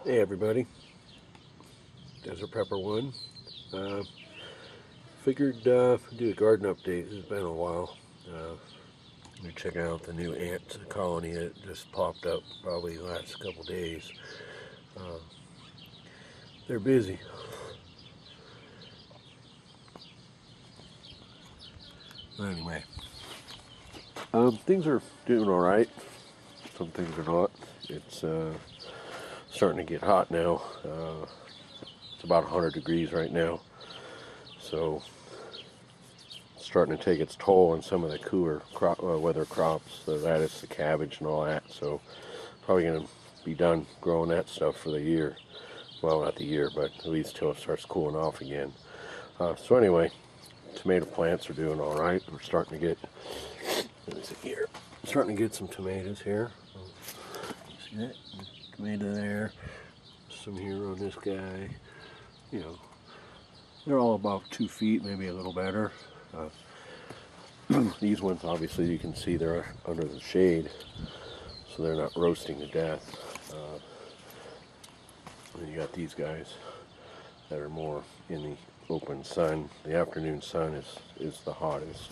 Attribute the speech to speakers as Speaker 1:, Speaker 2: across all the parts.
Speaker 1: Hey everybody, Desert Pepper 1. Uh, Figured do a garden update. It's been a while. We're checking out the new ant colony that just popped up probably the last couple days. Uh, they're busy. But anyway, things are doing alright. Some things are not. It's starting to get hot now. It's about 100 degrees right now. So starting to take its toll on some of the cooler weather crops, the lettuce, the cabbage, and all that. So probably going to be done growing that stuff for the year. Well, not the year, but at least till it starts cooling off again. So anyway, tomato plants are doing all right. We're starting to get, what is it here? Starting to get some tomatoes here. See that? Tomato there. Some here on this guy. You know, they're all about 2 feet, maybe a little better. These ones, obviously, you can see they're under the shade, so they're not roasting to death. And you got these guys that are more in the open sun. The afternoon sun is the hottest.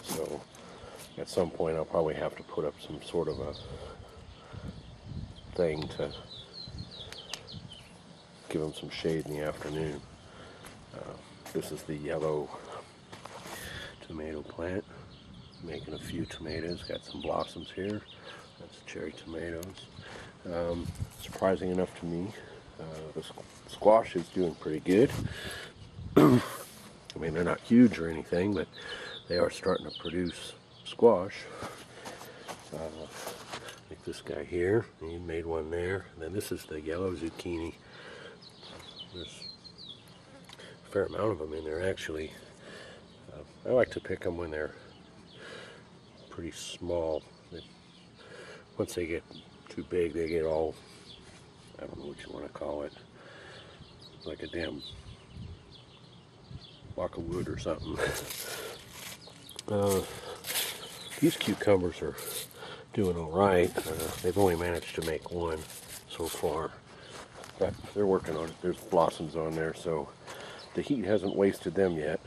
Speaker 1: So at some point I'll probably have to put up some sort of a thing to give them some shade in the afternoon. This is the yellow tomato plant, making a few tomatoes. Got some blossoms here. That's cherry tomatoes. Surprising enough to me, the squash is doing pretty good. I mean, they're not huge or anything, but they are starting to produce squash. Like this guy here, he made one there. And then this is the yellow zucchini. There's a fair amount of them in there, actually. I like to pick them when they're pretty small. Once they get too big, they get all, I don't know what you want to call it, like a damn block of wood or something. These cucumbers are doing all right. They've only managed to make one so far, but they're working on it. There's blossoms on there, so the heat hasn't wasted them yet.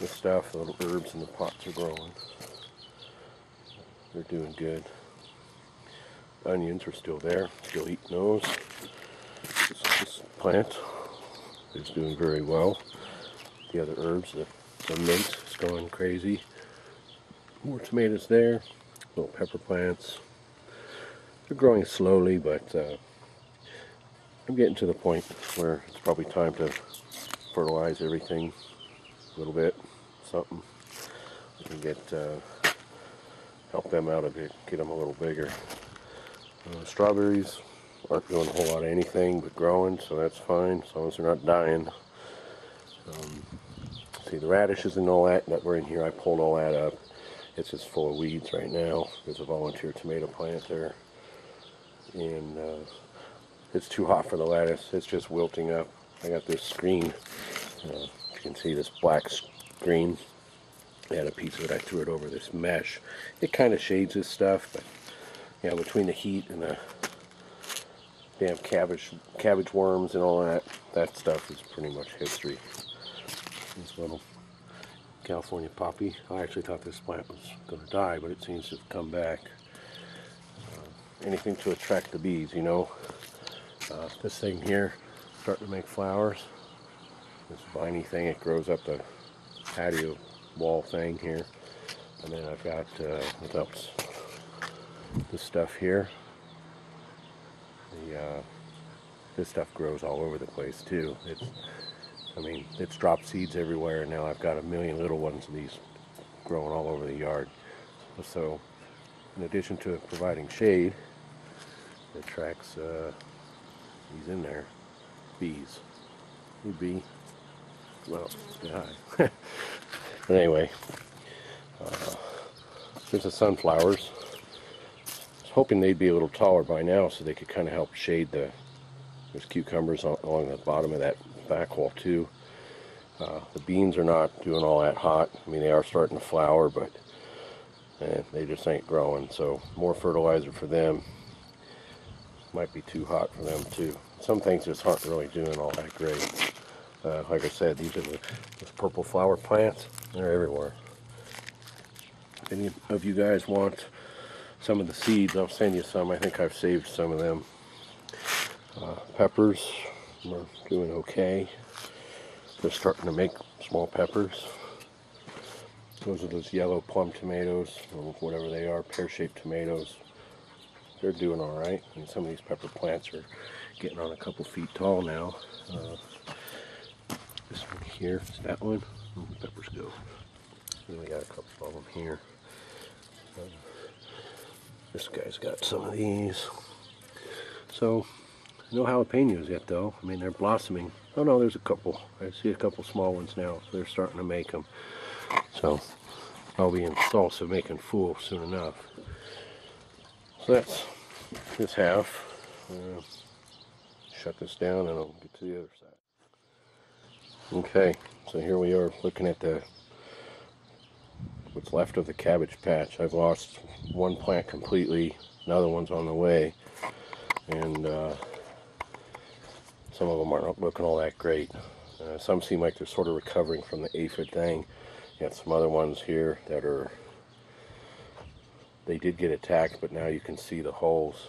Speaker 1: The stuff, the little herbs in the pots are growing. They're doing good. Onions are still there, still eating those. This plant is doing very well. The other herbs, the mint is going crazy. More tomatoes there, little pepper plants. They're growing slowly, but I'm getting to the point where it's probably time to fertilize everything a little bit, something. I can get help them out a bit, get them a little bigger. Strawberries aren't doing a whole lot of anything but growing, so that's fine, as long as they're not dying. See, the radishes and all that were in here, I pulled all that up. It's just full of weeds right now. There's a volunteer tomato plant there. And it's too hot for the lettuce. It's just wilting up. I got this screen. You can see this black screen. I had a piece of it. I threw it over this mesh. It kind of shades this stuff, but yeah, between the heat and the damn cabbage worms and all that stuff is pretty much history. This little California poppy. I actually thought this plant was going to die, but it seems to have come back. Anything to attract the bees, you know. This thing here starting to make flowers. This viney thing, it grows up the patio wall thing here. And then I've got what else? This stuff here. This stuff grows all over the place too. It's dropped seeds everywhere, and now I've got a million little ones of these growing all over the yard. So, in addition to providing shade, it attracts these in there, bees. Hey bee. Well, yeah. But anyway, there's the sunflowers. I was hoping they'd be a little taller by now so they could kind of help shade there's cucumbers along the bottom of that back wall too. The beans are not doing all that hot. I mean, they are starting to flower, but they just ain't growing. So more fertilizer for them. might be too hot for them too. Some things just aren't really doing all that great. Like I said, these are the purple flower plants. They're everywhere. If any of you guys want some of the seeds, I'll send you some. I think I've saved some of them. Peppers are doing okay. They're starting to make small peppers. Those are those yellow plum tomatoes, or whatever they are, pear-shaped tomatoes. They're doing all right. And some of these pepper plants are getting on a couple feet tall now. This one here, is that one? Where the peppers go? And we got a couple of them here. This guy's got some of these. So, no jalapenos yet though. I mean, they're blossoming. Oh no, there's a couple. I see a couple small ones now. So they're starting to make them. So, I'll be in salsa making fool soon enough. So that's this half. Shut this down and I'll get to the other side. Okay, so here we are looking at what's left of the cabbage patch. I've lost one plant completely, another one's on the way, and some of them aren't looking all that great. Some seem like they're sort of recovering from the aphid thing. You got some other ones here that they did get attacked, but now you can see the holes.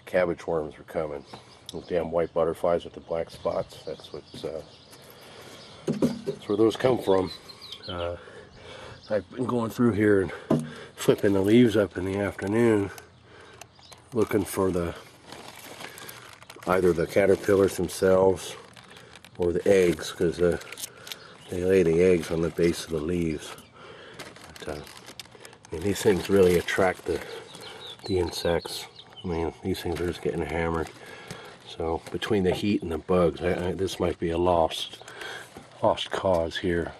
Speaker 1: Cabbage worms are coming. Those damn white butterflies with the black spots, that's where those come from. I've been going through here and flipping the leaves up in the afternoon, looking for either the caterpillars themselves or the eggs, because they lay the eggs on the base of the leaves. But, and these things really attract the insects. I mean, these things are just getting hammered. So between the heat and the bugs, this might be a lost cause here.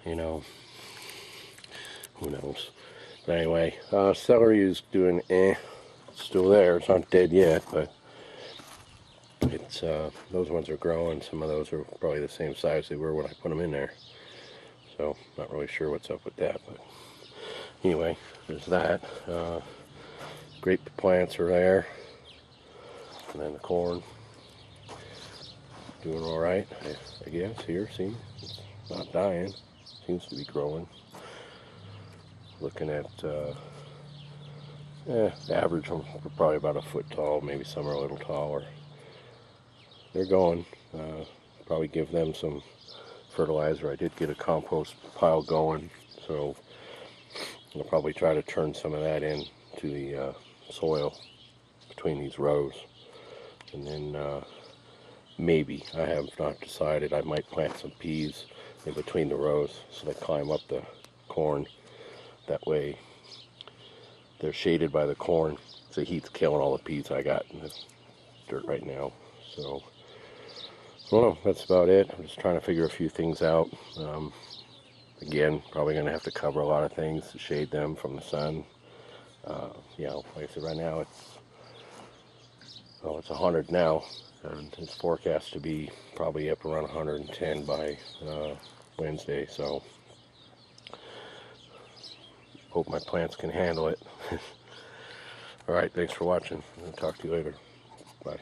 Speaker 1: You know, who knows? But anyway, celery is doing It's still there. It's not dead yet, but it's those ones are growing. Some of those are probably the same size they were when I put them in there. So not really sure what's up with that, but anyway, there's that. Grape plants are there, and then the corn doing all right, I guess. Here, see, it's not dying. Seems to be growing. Looking at average, probably about a foot tall. Maybe some are a little taller. They're going. Probably give them some fertilizer. I did get a compost pile going, so I'll probably try to turn some of that in to the soil between these rows. And then maybe, I have not decided, I might plant some peas in between the rows so they climb up the corn. That way they're shaded by the corn. The heat's killing all the peas I got in the dirt right now. So, well, that's about it. I'm just trying to figure a few things out. Again, probably going to have to cover a lot of things to shade them from the sun. You know, like I said, right now it's 100 now, and it's forecast to be probably up around 110 by Wednesday. So, hope my plants can handle it. All right, thanks for watching. I'll talk to you later. Bye.